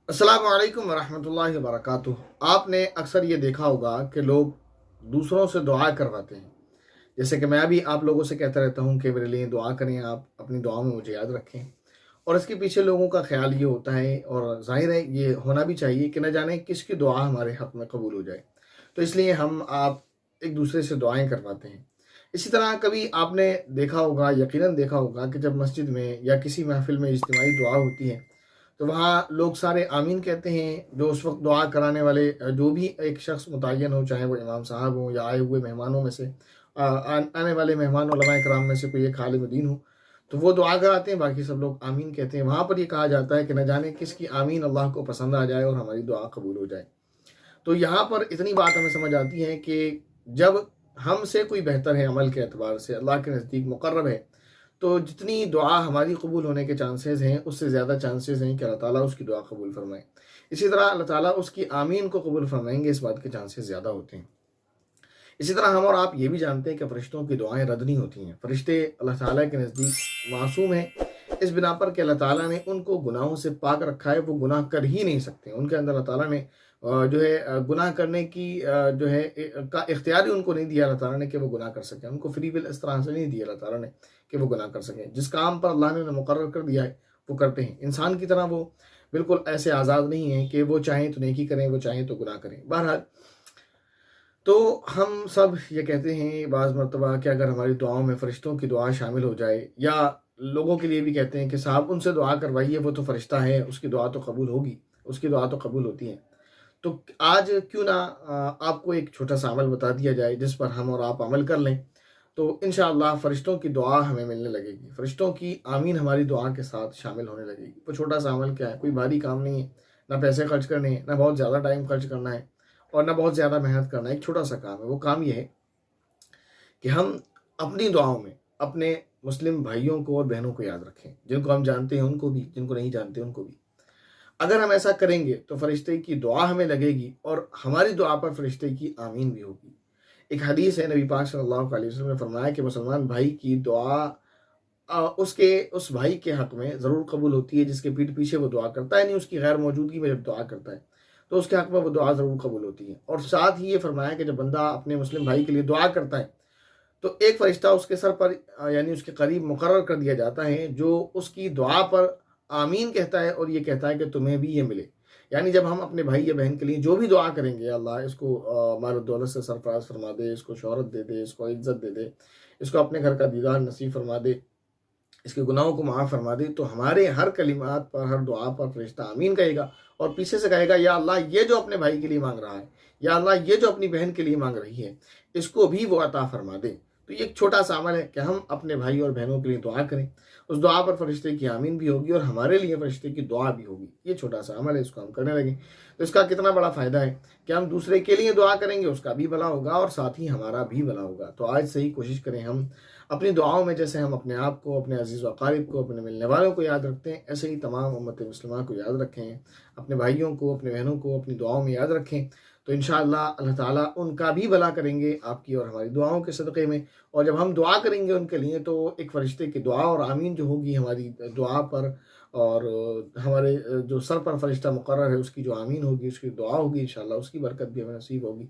अस्सलाम वालेकुम वरहमतुल्लाहि वबरकातुह। आपने अक्सर ये देखा होगा कि लोग दूसरों से दुआ करवाते हैं। जैसे कि मैं भी आप लोगों से कहता रहता हूँ कि मेरे लिए दुआ करें, आप अपनी दुआओं में मुझे याद रखें। और इसके पीछे लोगों का ख़्याल ये होता है, और ज़ाहिर है ये होना भी चाहिए कि न जाने किसकी दुआ हमारे हक़ में कबूल हो जाए। तो इसलिए हम आप एक दूसरे से दुआएँ करवाते हैं। इसी तरह कभी आपने देखा होगा, यकीनन देखा होगा कि जब मस्जिद में या किसी महफ़िल में इज्तिमाई दुआ होती है, तो वहाँ लोग सारे आमीन कहते हैं। जो उस वक़्त दुआ कराने वाले जो भी एक शख़्स मुतय्यन हो, चाहे वो इमाम साहब हों या आए हुए मेहमानों में से आने वाले मेहमान उलमाए किराम में से कोई एक आलिम दीन हो, तो वो दुआ कराते हैं, बाकी सब लोग आमीन कहते हैं। वहाँ पर ये कहा जाता है कि न जाने किसकी आमीन अल्लाह को पसंद आ जाए और हमारी दुआ कबूल हो जाए। तो यहाँ पर इतनी बात हमें समझ आती है कि जब हमसे कोई बेहतर है अमल के एतबार से, अल्लाह के नज़दीक मुक़र्रब है, तो जितनी दुआ हमारी कबूल होने के चांसेस हैं, उससे ज़्यादा चांसेस हैं कि अल्लाह ताला उसकी दुआ कबूल फ़रमाए। इसी तरह अल्लाह ताला उसकी आमीन को कबूल फ़रमाएँगे, इस बात के चांसेस ज़्यादा होते हैं। इसी तरह हम और आप ये भी जानते हैं कि फ़रिश्तों की दुआएँ रद्द नहीं होती हैं। फ़रिश्ते अल्लाह ताला के नज़दीक मासूम हैं, इस बिना पर कि अल्लाह ताला ने उनको गुनाहों से पाक रखा है, वो गुनाह कर ही नहीं सकते। उनके अंदर अल्लाह ताला ने गुनाह करने की जो है का इख्तियार ही उनको नहीं दिया अल्लाह ताला ने कि वो गुनाह कर सकें। उनको फ्री विल इस तरह से नहीं दिया अल्लाह ताला ने कि वो गुनाह कर सकें। जिस काम पर अल्लाह ने उन्हें मुकर्रर कर दिया है, वो करते हैं। इंसान की तरह वो बिल्कुल ऐसे आज़ाद नहीं हैं कि वो चाहें तो नेकी करें, वो चाहें तो गुनाह करें। बहरहाल, तो हम सब ये कहते हैं बाज़ मरतबा कि अगर हमारी दुआओं में फ़रिश्तों की दुआ शामिल हो जाए, या लोगों के लिए भी कहते हैं कि साहब उनसे दुआ करवाइए, वो तो फ़रिश्ता है, उसकी दुआ तो कबूल होगी, उसकी दुआ तो कबूल होती है। तो आज क्यों ना आपको एक छोटा-सा अमल बता दिया जाए जिस पर हम और आप अमल कर लें, तो इंशाअल्लाह फ़रिश्तों की दुआ हमें मिलने लगेगी। फ़रिश्तों की आमीन हमारी दुआ के साथ शामिल होने लगेगी। वो छोटा-सा अमल क्या है, कोई भारी काम नहीं है, ना पैसे खर्च करने हैं, ना बहुत ज़्यादा टाइम खर्च करना है और ना बहुत ज़्यादा मेहनत करना है। एक छोटा-सा काम है। वो काम ये है कि हम अपनी दुआओं में अपने मुस्लिम भाइयों को और बहनों को याद रखें, जिनको हम जानते हैं उनको भी, जिनको नहीं जानते उनको भी। अगर हम ऐसा करेंगे तो फरिश्ते की दुआ हमें लगेगी और हमारी दुआ पर फरिश्ते की आमीन भी होगी। एक हदीस है, नबी पाक सल्लल्लाहु अलैहि वसल्लम ने फरमाया कि मुसलमान भाई की दुआ उसके उस भाई के हक़ में ज़रूर कबूल होती है जिसके पीठ पीछे वो दुआ करता है, यानी उसकी गैर मौजूदगी में जब दुआ करता है, तो उसके हक़ में वो दुआ ज़रूर कबूल होती है। और साथ ही ये फरमाया कि जब बंदा अपने मुस्लिम भाई के लिए दुआ करता है, तो एक फ़रिश्ता उसके सर पर यानी उसके करीब मुकर्रर कर दिया जाता है, जो उसकी दुआ पर आमीन कहता है और ये कहता है कि तुम्हें भी ये मिले। यानी जब हम अपने भाई या बहन के लिए जो भी दुआ करेंगे, अल्लाह इसको माल दौलत से सरफराज फरमा दे, इसको शोहरत दे दे, इसको इज़्ज़त दे दे, इसको अपने घर का दीदार नसीब फरमा दे, इसके गुनाहों को माफ़ फरमा दे, तो हमारे हर कलिमात पर, हर दुआ पर फरिश्ता आमीन कहेगा और पीछे से कहेगा, या अल्लाह ये जो अपने भाई के लिए मांग रहा है, या अल्लाह ये जो अपनी बहन के लिए मांग रही है, इसको भी वो अता फरमा दे। तो ये एक छोटा सा अमल है कि हम अपने भाई और बहनों के लिए दुआ करें। उस दुआ पर फरिश्ते की आमीन भी होगी और हमारे लिए फरिश्ते की दुआ भी होगी। ये छोटा सा अमल है, इसको हम करने लगे तो इसका कितना बड़ा फ़ायदा है कि हम दूसरे के लिए दुआ करेंगे, उसका भी भला होगा और साथ ही हमारा भी भला होगा। तो आज से ही कोशिश करें हम अपनी दुआओं में, जैसे हम अपने आप को, अपने अजीज़ व अकारिब को, अपने मिलने वालों को याद रखते हैं, ऐसे ही तमाम उम्मत मुस्लिमा को याद रखें, अपने भाइयों को, अपने बहनों को अपनी दुआओं में याद रखें। तो इंशाअल्लाह अल्लाह ताला उनका भी भला करेंगे आपकी और हमारी दुआओं के सदक़े में। और जब हम दुआ करेंगे उनके लिए, तो एक फ़रिश्ते की दुआ और आमीन जो होगी हमारी दुआ पर, और हमारे जो सर पर फ़रिश्ता मुक़र्रर है उसकी जो आमीन होगी, उसकी दुआ होगी, इंशाअल्लाह उसकी बरकत भी हमें नसीब होगी।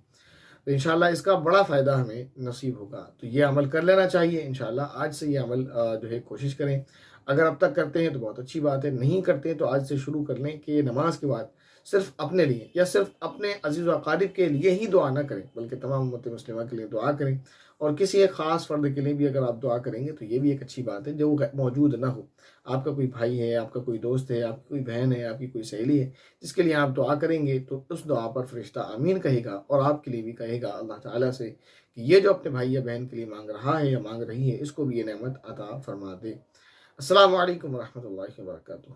तो इंशाअल्लाह इसका बड़ा फ़ायदा हमें नसीब होगा। तो ये अमल कर लेना चाहिए इंशाअल्लाह। आज से ये अमल जो है कोशिश करें। अगर अब तक करते हैं तो बहुत अच्छी बात है, नहीं करते हैं तो आज से शुरू कर लें कि नमाज के बाद सिर्फ़ अपने लिए या सिर्फ़ अपने अज़ीज़ व अक़ारिब के लिए ही दुआ ना करें, बल्कि तमाम उम्मत मुस्लिमा के लिए दुआ करें। और किसी एक ख़ास फ़र्द के लिए भी अगर आप दुआ करेंगे तो ये भी एक अच्छी बात है, जो मौजूद ना हो। आपका कोई भाई है, आपका कोई दोस्त है, आपकी कोई बहन है, आपकी कोई सहेली है, जिसके लिए आप दुआ करेंगे, तो उस दुआ पर फ़रिश्ता आमीन कहेगा और आपके लिए भी कहेगा अल्लाह ताला से कि ये जो अपने भाई या बहन के लिए मांग रहा है या मांग रही है, इसको भी ये नेमत अता फरमा दे। अस्सलामु अलैकुम व रहमतुल्लाहि व बरकातुहू।